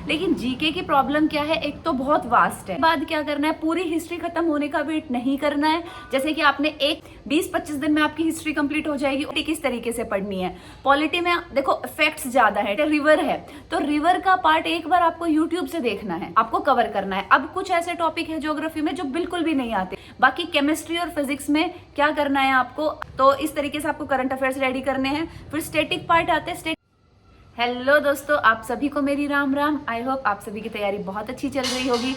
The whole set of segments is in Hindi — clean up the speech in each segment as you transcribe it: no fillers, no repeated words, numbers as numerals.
लेकिन जीके की प्रॉब्लम क्या है, एक तो बहुत वास्ट है, बाद क्या करना है, पूरी हिस्ट्री खत्म होने का वेट नहीं करना है। जैसे कि आपने एक 20-25 दिन में आपकी हिस्ट्री कंप्लीट हो जाएगी। किस तरीके से पढ़नी है, पॉलिटी में देखो फैक्ट्स ज्यादा है, रिवर है तो रिवर का पार्ट एक बार आपको यूट्यूब से देखना है, आपको कवर करना है। अब कुछ ऐसे टॉपिक है ज्योग्राफी में जो बिल्कुल भी नहीं आते, बाकी केमिस्ट्री और फिजिक्स में क्या करना है आपको, तो इस तरीके से आपको करंट अफेयर्स रेडी करने हैं। फिर स्टैटिक पार्ट आते हैं। हेलो दोस्तों, आप सभी को मेरी राम राम। आई होप आप सभी की तैयारी बहुत अच्छी चल रही होगी।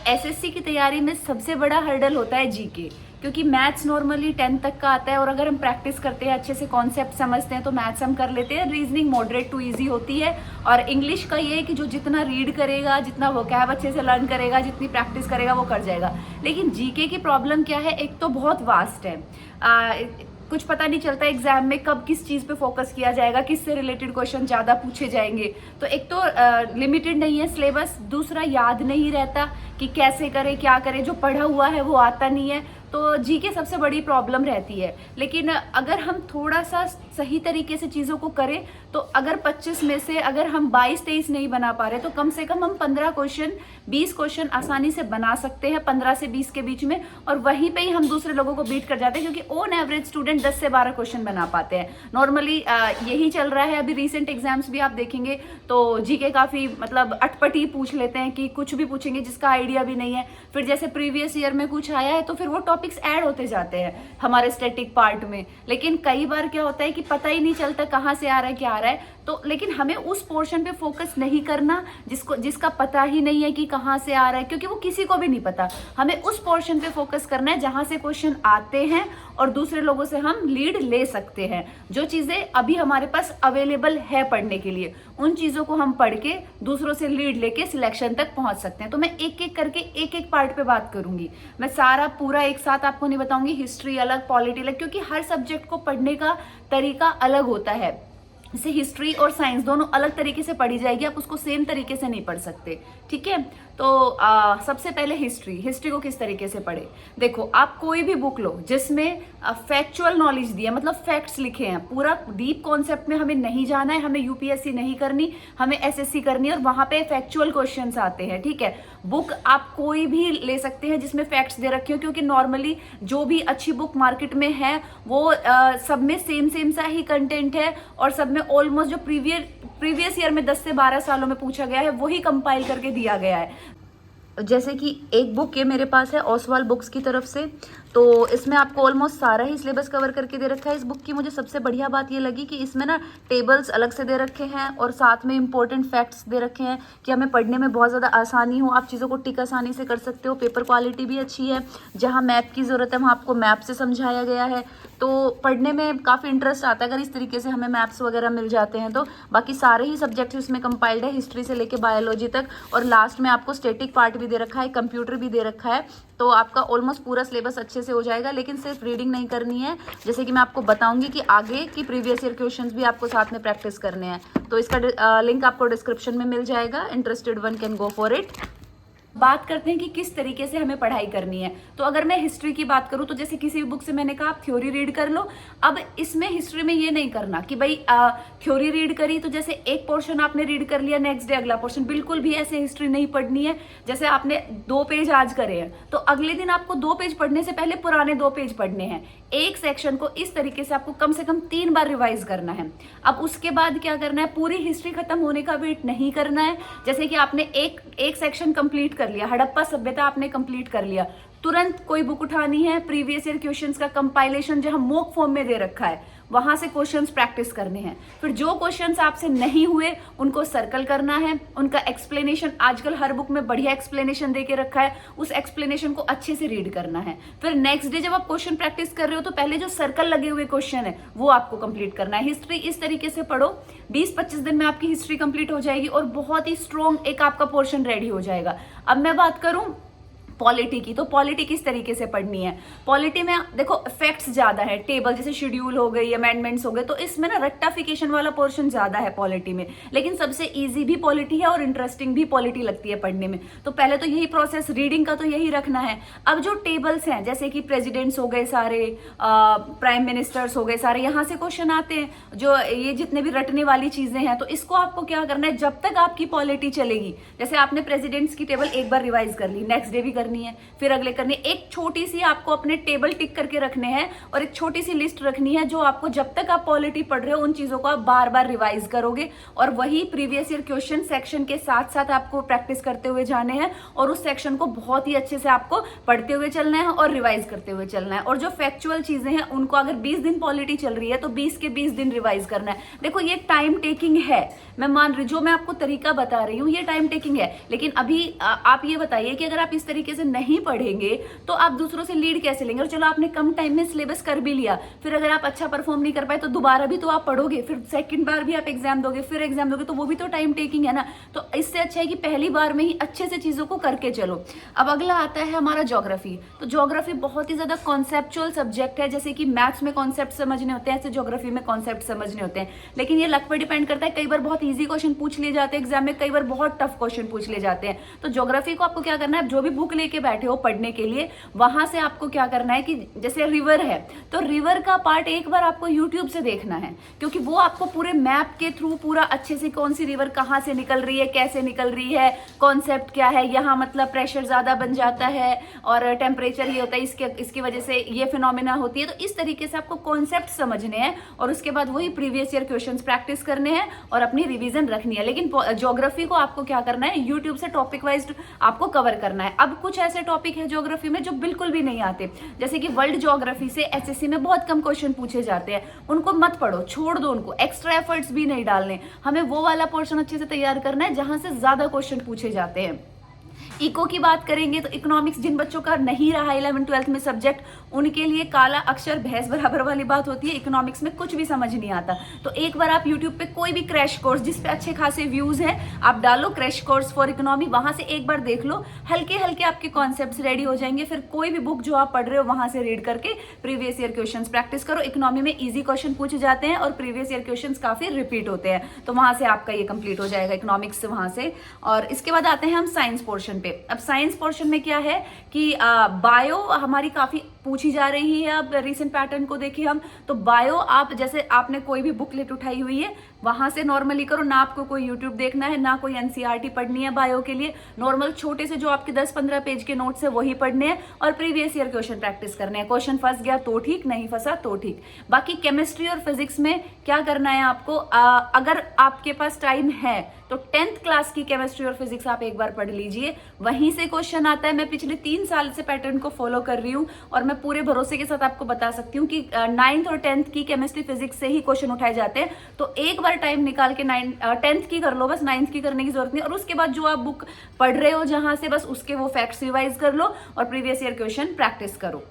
एसएससी की तैयारी में सबसे बड़ा हर्डल होता है जीके, क्योंकि मैथ्स नॉर्मली 10 तक का आता है और अगर हम प्रैक्टिस करते हैं, अच्छे से कॉन्सेप्ट समझते हैं तो मैथ्स हम कर लेते हैं। रीजनिंग मॉडरेट टू इजी होती है और इंग्लिश का ये है कि जो जितना रीड करेगा, जितना वोकैब अच्छे से लर्न करेगा, जितनी प्रैक्टिस करेगा वो कर जाएगा। लेकिन जीके की प्रॉब्लम क्या है, एक तो बहुत वास्ट है, कुछ पता नहीं चलता एग्जाम में कब किस चीज पे फोकस किया जाएगा, किससे रिलेटेड क्वेश्चन ज्यादा पूछे जाएंगे। तो एक तो लिमिटेड नहीं है सिलेबस, दूसरा याद नहीं रहता कि कैसे करें क्या करें, जो पढ़ा हुआ है वो आता नहीं है। तो जीके सबसे बड़ी प्रॉब्लम रहती है। लेकिन अगर हम थोड़ा सा सही तरीके से चीज़ों को करें तो अगर 25 में से अगर हम 22-23 नहीं बना पा रहे तो कम से कम हम 15 क्वेश्चन 20 क्वेश्चन आसानी से बना सकते हैं, 15 से 20 के बीच में, और वहीं पे ही हम दूसरे लोगों को बीट कर जाते हैं, क्योंकि ऑन एवरेज स्टूडेंट 10 से 12 क्वेश्चन बना पाते हैं नॉर्मली। यही चल रहा है अभी, रिसेंट एग्जाम्स भी आप देखेंगे तो जीके काफ़ी मतलब अटपटी पूछ लेते हैं कि कुछ भी पूछेंगे जिसका आइडिया भी नहीं है। फिर जैसे प्रीवियस ईयर में कुछ आया है तो फिर वो टॉपिक्स ऐड होते जाते हैं हमारे स्टैटिक पार्ट में। लेकिन कई बार क्या होता है कि पता ही नहीं चलता कहाँ से आ रहा है क्या आ रहा है। तो लेकिन हमें उस पोर्शन पे फोकस नहीं करना जिसका पता ही नहीं है कि कहाँ से आ रहा है, क्योंकि वो किसी को भी नहीं पता। हमें उस पोर्शन पे फोकस करना है जहां से क्वेश्चन आते हैं और दूसरे लोगों से हम लीड ले सकते हैं। जो चीजें अभी हमारे पास अवेलेबल है पढ़ने के लिए, उन चीजों को हम पढ़ के दूसरों से लीड लेके सिलेक्शन तक पहुंच सकते हैं। तो मैं एक एक करके एक एक पार्ट पे बात करूंगी, मैं सारा पूरा एक साथ आपको नहीं बताऊंगी। हिस्ट्री अलग, पॉलिटी अलग, क्योंकि हर सब्जेक्ट को पढ़ने का तरीका अलग होता है। जैसे हिस्ट्री और साइंस दोनों अलग तरीके से पढ़ी जाएगी, आप उसको सेम तरीके से नहीं पढ़ सकते, ठीक है। तो सबसे पहले हिस्ट्री को किस तरीके से पढ़े। देखो, आप कोई भी बुक लो जिसमें फैक्चुअल नॉलेज दिया, मतलब फैक्ट्स लिखे हैं, पूरा डीप कॉन्सेप्ट में हमें नहीं जाना है, हमें यूपीएससी नहीं करनी, हमें एसएससी करनी है, और वहां पे फैक्चुअल क्वेश्चंस आते हैं, ठीक है। बुक आप कोई भी ले सकते हैं जिसमें फैक्ट्स दे रखे हो, क्योंकि नॉर्मली जो भी अच्छी बुक मार्केट में है वो सब में सेम सा ही कंटेंट है, और सब में ऑलमोस्ट जो प्रीवियस ईयर में 10 से 12 सालों में पूछा गया है वही कंपाइल करके दिया गया है। जैसे कि एक बुक ये मेरे पास है ओसवाल बुक्स की तरफ से, तो इसमें आपको ऑलमोस्ट सारा ही सिलेबस कवर करके दे रखा है। इस बुक की मुझे सबसे बढ़िया बात ये लगी कि इसमें ना टेबल्स अलग से दे रखे हैं और साथ में इंपॉर्टेंट फैक्ट्स दे रखे हैं कि हमें पढ़ने में बहुत ज़्यादा आसानी हो, आप चीज़ों को टिक आसानी से कर सकते हो। पेपर क्वालिटी भी अच्छी है, जहाँ मैप की ज़रूरत है वहाँ आपको मैप से समझाया गया है, तो पढ़ने में काफ़ी इंटरेस्ट आता है अगर इस तरीके से हमें मैप्स वगैरह मिल जाते हैं तो। बाकी सारे ही सब्जेक्ट्स इसमें कंपाइल्ड है, हिस्ट्री से लेके बायोलॉजी तक, और लास्ट में आपको स्टैटिक पार्ट भी दे रखा है, कंप्यूटर भी दे रखा है। तो आपका ऑलमोस्ट पूरा सिलेबस अच्छे से हो जाएगा। लेकिन सिर्फ रीडिंग नहीं करनी है, जैसे कि मैं आपको बताऊंगी कि आगे की प्रीवियस ईयर क्वेश्चंस भी आपको साथ में प्रैक्टिस करने हैं। तो इसका लिंक आपको डिस्क्रिप्शन में मिल जाएगा, interested one can go for it. बात करते हैं कि किस तरीके से हमें पढ़ाई करनी है। तो अगर मैं हिस्ट्री की बात करूं तो जैसे किसी भी बुक से मैंने कहा आप थ्योरी रीड कर लो। अब इसमें हिस्ट्री में ये नहीं करना कि भाई थ्योरी रीड करी तो जैसे एक पोर्शन आपने रीड कर लिया, नेक्स्ट डे अगला पोर्शन, बिल्कुल भी ऐसे हिस्ट्री नहीं पढ़नी है। जैसे आपने 2 पेज आज करे हैं तो अगले दिन आपको 2 पेज पढ़ने से पहले पुराने 2 पेज पढ़ने हैं। एक सेक्शन को इस तरीके से आपको कम से कम 3 बार रिवाइज करना है। अब उसके बाद क्या करना है, पूरी हिस्ट्री खत्म होने का वेट नहीं करना है। जैसे कि आपने एक सेक्शन कंप्लीट कर लिया, हड़प्पा सभ्यता आपने कंप्लीट कर लिया, तुरंत कोई बुक उठानी है, प्रीवियस ईयर क्वेश्चंस का कंपाइलेशन जो हम मॉक फॉर्म में दे रखा है वहां से क्वेश्चंस प्रैक्टिस करने हैं। फिर जो क्वेश्चंस आपसे नहीं हुए उनको सर्कल करना है, उनका एक्सप्लेनेशन, आजकल हर बुक में बढ़िया एक्सप्लेनेशन दे के रखा है, उस एक्सप्लेनेशन को अच्छे से रीड करना है। फिर नेक्स्ट डे जब आप क्वेश्चन प्रैक्टिस कर रहे हो तो पहले जो सर्कल लगे हुए क्वेश्चन है वो आपको कंप्लीट करना है। हिस्ट्री इस तरीके से पढ़ो, 20-25 दिन में आपकी हिस्ट्री कंप्लीट हो जाएगी और बहुत ही स्ट्रॉन्ग एक आपका पोर्शन रेडी हो जाएगा। अब मैं बात करूं पॉलिटी की, तो पॉलिटी किस तरीके से पढ़नी है। पॉलिटी में देखो फैक्ट्स ज्यादा है, टेबल जैसे शेड्यूल हो गई, अमेंडमेंट्स हो गए, तो इसमें ना रट्टाफिकेशन वाला पोर्शन ज्यादा है पॉलिटी में। लेकिन सबसे इजी भी पॉलिटी है और इंटरेस्टिंग भी पॉलिटी लगती है पढ़ने में। तो पहले तो यही प्रोसेस, रीडिंग का तो यही रखना है। अब जो टेबल्स हैं जैसे कि प्रेसिडेंट्स हो गए सारे, प्राइम मिनिस्टर्स हो गए सारे, यहाँ से क्वेश्चन आते हैं, जो ये जितने भी रटने वाली चीजें हैं, तो इसको आपको क्या करना है, जब तक आपकी पॉलिटी चलेगी, जैसे आपने प्रेसिडेंट्स की टेबल एक बार रिवाइज कर ली, नेक्स्ट डे भी करनी है, फिर अगले करनी है, एक छोटी सी आपको अपने टेबल टिक करके रखने हैं और एक छोटी सी लिस्ट रखनी है जो आपको जब तक आप पॉलिटी पढ़ रहे हो उन चीजों को आप बार बार रिवाइज करोगे। और वही प्रीवियस ईयर क्वेश्चन सेक्शन के साथ साथ आपको प्रैक्टिस करते हुए जाने हैं और उस सेक्शन को बहुत ही अच्छे से आपको पढ़ते हुए चलना है और रिवाइज करते हुए चलना है। और जो फैक्चुअल चीजें हैं उनको अगर 20 दिन पॉलिटी चल रही है तो 20 के 20 दिन रिवाइज करना है। देखो ये टाइम टेकिंग है, मैं मान रही, जो मैं आपको तरीका बता रही हूँ ये टाइम टेकिंग है, लेकिन अभी आप ये बताइए कि अगर आप इस तरीके से नहीं पढ़ेंगे तो आप दूसरों से लीड कैसे लेंगे। और चलो आपने कम टाइम में सिलेबस कर भी लिया, फिर अगर आप अच्छा परफॉर्म नहीं कर पाए तो दोबारा भी तो आप पढ़ोगे, फिर सेकंड बार भी आप एग्जाम दोगे, फिर एग्जाम दोगे, तो वो भी तो टाइम टेकिंग है ना। तो इससे अच्छा है कि पहली बार में ही अच्छे से चीजों को करके चलो। अब अगला आता है हमारा ज्योग्राफी। तो ज्योग्राफी बहुत ही ज्यादा कॉन्सेप्चुअल सब्जेक्ट है, जैसे कि मैथ्स में कॉन्सेप्ट समझने होते हैं ऐसे ज्योग्राफी में कॉन्सेप्ट समझने होते हैं, लेकिन ये लक पर डिपेंड करता है। कई बार बहुत ईजी क्वेश्चन पूछ लिए जाते हैं एग्जाम में, कई बार बहुत टफ क्वेश्चन पूछ लिए जाते हैं। तो ज्योग्राफी को आपको क्या करना है, जो भी बुक लेके बैठे हो पढ़ने के लिए, वहां से आपको क्या करना है कि जैसे रिवर है तो रिवर का पार्ट एक बार आपको यूट्यूब से देखना है, क्योंकि वो आपको पूरे मैप के थ्रू पूरा अच्छे से कौन सी रिवर कहाँ से निकल रही है, कैसे निकल रही है, कॉन्सेप्ट क्या है, यहाँ मतलब प्रेशर ज्यादा बन जाता है और टेम्परेचर ये होता है, इसकी वजह से ये फिनोमिना होती है। तो इस तरीके से आपको कॉन्सेप्ट समझने हैं और उसके बाद वही प्रीवियस ईयर क्वेश्चंस प्रैक्टिस करने हैं और अपनी रिवीजन रखनी है। लेकिन ज्योग्राफी को आपको क्या करना है, यूट्यूब से टॉपिक वाइज आपको कवर करना है। अब कुछ ऐसे टॉपिक है ज्योग्राफी में जो बिल्कुल भी नहीं आते, जैसे कि वर्ल्ड ज्योग्राफी से एसएससी में बहुत कम क्वेश्चन पूछे जाते हैं, उनको मत पढ़ो, छोड़ दो उनको, एक्स्ट्रा एफर्ट्स भी नहीं डालने। हमें वो वाला पोर्शन अच्छे से तैयार करना है जहां से ज्यादा क्वेश्चन पूछे जाते हैं। इको की बात करेंगे तो इकोनॉमिक्स जिन बच्चों का नहीं रहा 11th 12th में सब्जेक्ट, उनके लिए काला अक्षर भैंस बराबर वाली बात होती है। इकोनॉमिक्स में कुछ भी समझ नहीं आता, तो एक बार आप यूट्यूब पे कोई भी क्रैश कोर्स जिसपे अच्छे खासे व्यूज हैं आप डालो, क्रैश कोर्स फॉर इकोनॉमी, वहां से एक बार देख लो, हल्के हल्के आपके कॉन्सेप्ट्स रेडी हो जाएंगे। फिर कोई भी बुक जो आप पढ़ रहे हो वहां से रीड करके प्रीवियस ईयर क्वेश्चंस प्रैक्टिस करो। इकोनॉमी में इजी क्वेश्चन पूछे जाते हैं और प्रीवियस ईयर क्वेश्चंस काफी रिपीट होते हैं, तो वहां से आपका ये कंप्लीट हो जाएगा इकोनॉमिक्स से वहां से। और इसके बाद आते हैं हम साइंस पोर्शन पे। अब साइंस पोर्शन में क्या है कि बायो हमारी काफी पूछी जा रही है। अब रिसेंट पैटर्न को देखिए हम, तो बायो आप जैसे आपने कोई भी बुकलेट उठाई हुई है वहां से नॉर्मली करो, ना आपको कोई यूट्यूब देखना है, ना कोई एनसीईआरटी पढ़नी है बायो के लिए। नॉर्मल छोटे से जो आपके 10-15 पेज के नोट्स है वही पढ़ने हैं और प्रीवियस ईयर क्वेश्चन प्रैक्टिस करने हैं। क्वेश्चन फंस गया तो ठीक, नहीं फंसा तो ठीक। बाकी केमिस्ट्री और फिजिक्स में क्या करना है आपको, अगर आपके पास टाइम है तो 10th क्लास की केमिस्ट्री और फिजिक्स आप एक बार पढ़ लीजिए, वहीं से क्वेश्चन आता है। मैं पिछले 3 साल से पैटर्न को फॉलो कर रही हूँ और मैं पूरे भरोसे के साथ आपको बता सकती हूँ कि 9th और 10th की केमिस्ट्री फिजिक्स से ही क्वेश्चन उठाए जाते हैं। तो एक बार टाइम निकाल के 10th की कर लो, बस 9th की करने की जरूरत नहीं। और उसके बाद जो आप बुक पढ़ रहे हो जहां से, बस उसके वो फैक्ट्स रिवाइज कर लो और प्रीवियस ईयर क्वेश्चन प्रैक्टिस करो।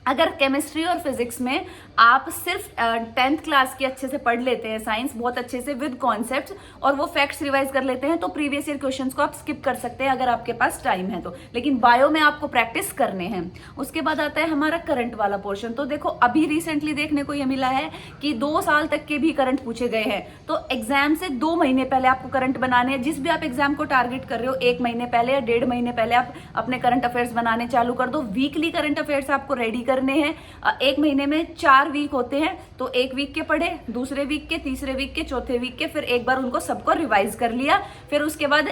अगर केमिस्ट्री और फिजिक्स में आप सिर्फ 10th क्लास की अच्छे से पढ़ लेते हैं, साइंस बहुत अच्छे से विद कॉन्सेप्ट्स, और वो फैक्ट्स रिवाइज कर लेते हैं, तो प्रीवियस ईयर क्वेश्चंस को आप स्किप कर सकते हैं अगर आपके पास टाइम है तो। लेकिन बायो में आपको प्रैक्टिस करने हैं। उसके बाद आता है हमारा करंट वाला पोर्शन। तो देखो अभी रिसेंटली देखने को यह मिला है कि 2 साल तक के भी करंट पूछे गए हैं। तो एग्जाम से 2 महीने पहले आपको करंट बनाने हैं। जिस भी आप एग्जाम को टारगेट कर रहे हो 1 महीने पहले या 1.5 महीने पहले आप अपने करंट अफेयर्स बनाने चालू कर दो। वीकली करंट अफेयर्स आपको रेडी करने हैं। 1 महीने में 4 वीक होते हैं, तो 1 वीक के पढ़े, दूसरे वीक के, तीसरे वीक के, चौथे वीक के, फिर एक बार उनको सबको रिवाइज कर लिया। फिर उसके बाद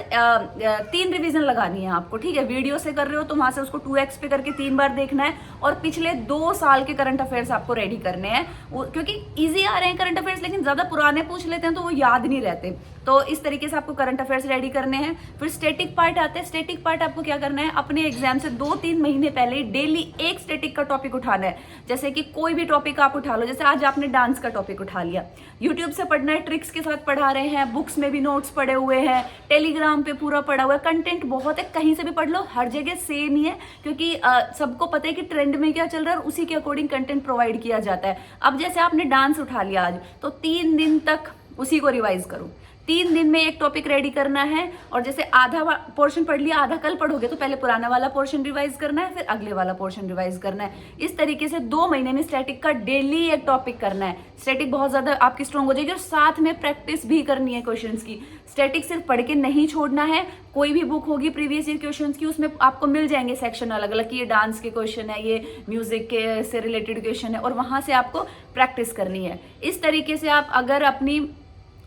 3 रिवीजन लगानी है आपको, ठीक है। वीडियो से कर रहे हो तो वहां से उसको 2x पे करके 3 बार देखना है। और पिछले 2 साल के करंट अफेयर्स आपको रेडी करने हैं, क्योंकि इजी आ रहे हैं करंट अफेयर्स, लेकिन ज्यादा पुराने पूछ लेते हैं तो वो याद नहीं रहते। तो इस तरीके से आपको करंट अफेयर्स रेडी करने हैं। फिर स्टैटिक पार्ट आते हैं। स्टैटिक पार्ट आपको क्या करना है, अपने एग्जाम से 2-3 महीने पहले डेली एक स्टैटिक का टॉपिक उठाना है। जैसे कि कोई भी टॉपिक आप उठा लो, जैसे आज आपने डांस का टॉपिक उठा लिया, यूट्यूब से पढ़ना है, ट्रिक्स के साथ पढ़ा रहे हैं, बुक्स में भी नोट्स पड़े हुए हैं, टेलीग्राम पे पूरा पड़ा हुआ है, कंटेंट बहुत है, कहीं से भी पढ़ लो, हर जगह सेम ही है, क्योंकि सबको पता है कि ट्रेंड में क्या चल रहा है और उसी के अकॉर्डिंग कंटेंट प्रोवाइड किया जाता है। अब जैसे आपने डांस उठा लिया आज, तो 3 दिन तक उसी को रिवाइज करो। 3 दिन में एक टॉपिक रेडी करना है। और जैसे आधा पोर्शन पढ़ लिया, आधा कल पढ़ोगे, तो पहले पुराना वाला पोर्शन रिवाइज करना है, फिर अगले वाला पोर्शन रिवाइज करना है। इस तरीके से 2 महीने में स्टैटिक का डेली एक टॉपिक करना है। स्टैटिक बहुत ज्यादा आपकी स्ट्रॉन्ग हो जाएगी और साथ में प्रैक्टिस भी करनी है क्वेश्चंस की। स्टैटिक सिर्फ पढ़ के नहीं छोड़ना है। कोई भी बुक होगी प्रीवियस ईयर क्वेश्चंस की, उसमें आपको मिल जाएंगे सेक्शन अलग अलग कि ये डांस के क्वेश्चन है, ये म्यूजिक के से रिलेटेड क्वेश्चन है, और वहां से आपको प्रैक्टिस करनी है। इस तरीके से आप अगर अपनी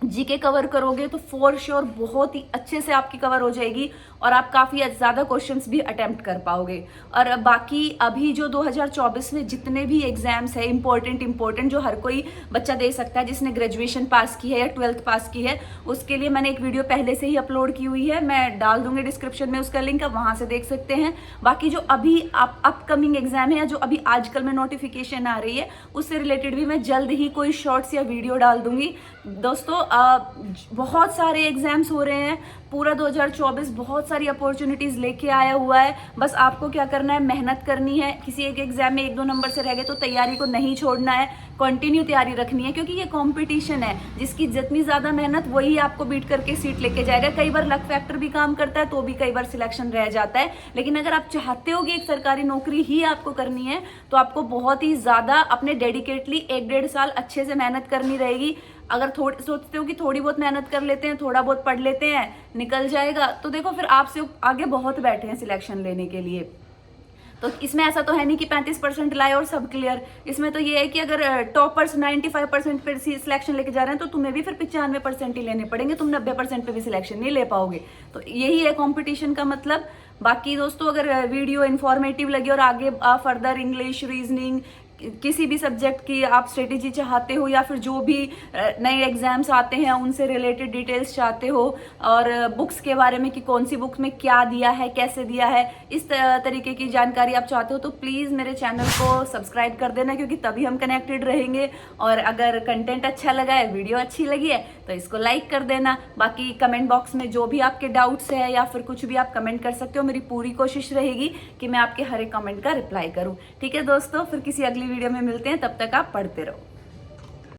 जीके कवर करोगे तो फॉर श्योर बहुत ही अच्छे से आपकी कवर हो जाएगी और आप काफी ज्यादा क्वेश्चंस भी अटेम्प्ट कर पाओगे। और बाकी अभी जो 2024 में जितने भी एग्जाम्स है इंपॉर्टेंट जो हर कोई बच्चा दे सकता है जिसने ग्रेजुएशन पास की है या 12th पास की है, उसके लिए मैंने एक वीडियो पहले से ही अपलोड की हुई है, मैं डाल दूंगी डिस्क्रिप्शन में उसका लिंक, आप वहां से देख सकते हैं। बाकी जो अभी अपकमिंग एग्जाम है या जो अभी आजकल में नोटिफिकेशन आ रही है, उससे रिलेटेड भी मैं जल्द ही कोई शॉर्ट्स या वीडियो डाल दूंगी। दोस्तों बहुत सारे एग्जाम्स हो रहे हैं, पूरा 2024 बहुत सारी अपॉर्चुनिटीज लेके आया हुआ है। बस आपको क्या करना है, मेहनत करनी है। किसी एक एग्जाम में 1-2 नंबर से रह गए तो तैयारी को नहीं छोड़ना है, कंटिन्यू तैयारी रखनी है, क्योंकि ये कंपटीशन है जिसकी जितनी ज्यादा मेहनत वही आपको बीट करके सीट लेके जाएगा। कई बार लक फैक्टर भी काम करता है तो भी कई बार सिलेक्शन रह जाता है, लेकिन अगर आप चाहते हो कि एक सरकारी नौकरी ही आपको करनी है तो आपको बहुत ही ज्यादा अपने डेडिकेटली 1-1.5 साल अच्छे से मेहनत करनी रहेगी। अगर सोचते हो कि थोड़ी बहुत मेहनत कर लेते हैं, थोड़ा बहुत पढ़ लेते हैं, निकल जाएगा, तो देखो फिर आपसे आगे बहुत बैठे हैं सिलेक्शन लेने के लिए। तो इसमें ऐसा तो है नहीं कि 35% लाए और सब क्लियर। इसमें तो ये है कि अगर टॉपर्स 95% पे सिलेक्शन लेके जा रहे हैं तो तुम्हें भी फिर 95% ही लेने पड़ेंगे, तुम 90% पे भी सिलेक्शन नहीं ले पाओगे। तो यही है कंपटीशन का मतलब। बाकी दोस्तों अगर वीडियो इन्फॉर्मेटिव लगी और आगे फर्दर इंग्लिश, रीजनिंग, किसी भी सब्जेक्ट की आप स्ट्रेटेजी चाहते हो या फिर जो भी नए एग्जाम्स आते हैं उनसे रिलेटेड डिटेल्स चाहते हो और बुक्स के बारे में कि कौन सी बुक में क्या दिया है, कैसे दिया है, इस तरीके की जानकारी आप चाहते हो तो प्लीज़ मेरे चैनल को सब्सक्राइब कर देना, क्योंकि तभी हम कनेक्टेड रहेंगे। और अगर कंटेंट अच्छा लगा है, वीडियो अच्छी लगी है तो इसको लाइक कर देना। बाकी कमेंट बॉक्स में जो भी आपके डाउट्स है या फिर कुछ भी आप कमेंट कर सकते हो, मेरी पूरी कोशिश रहेगी कि मैं आपके हर एक कमेंट का रिप्लाई करूँ। ठीक है दोस्तों, फिर किसी अगली वीडियो में मिलते हैं, तब तक आप पढ़ते रहो।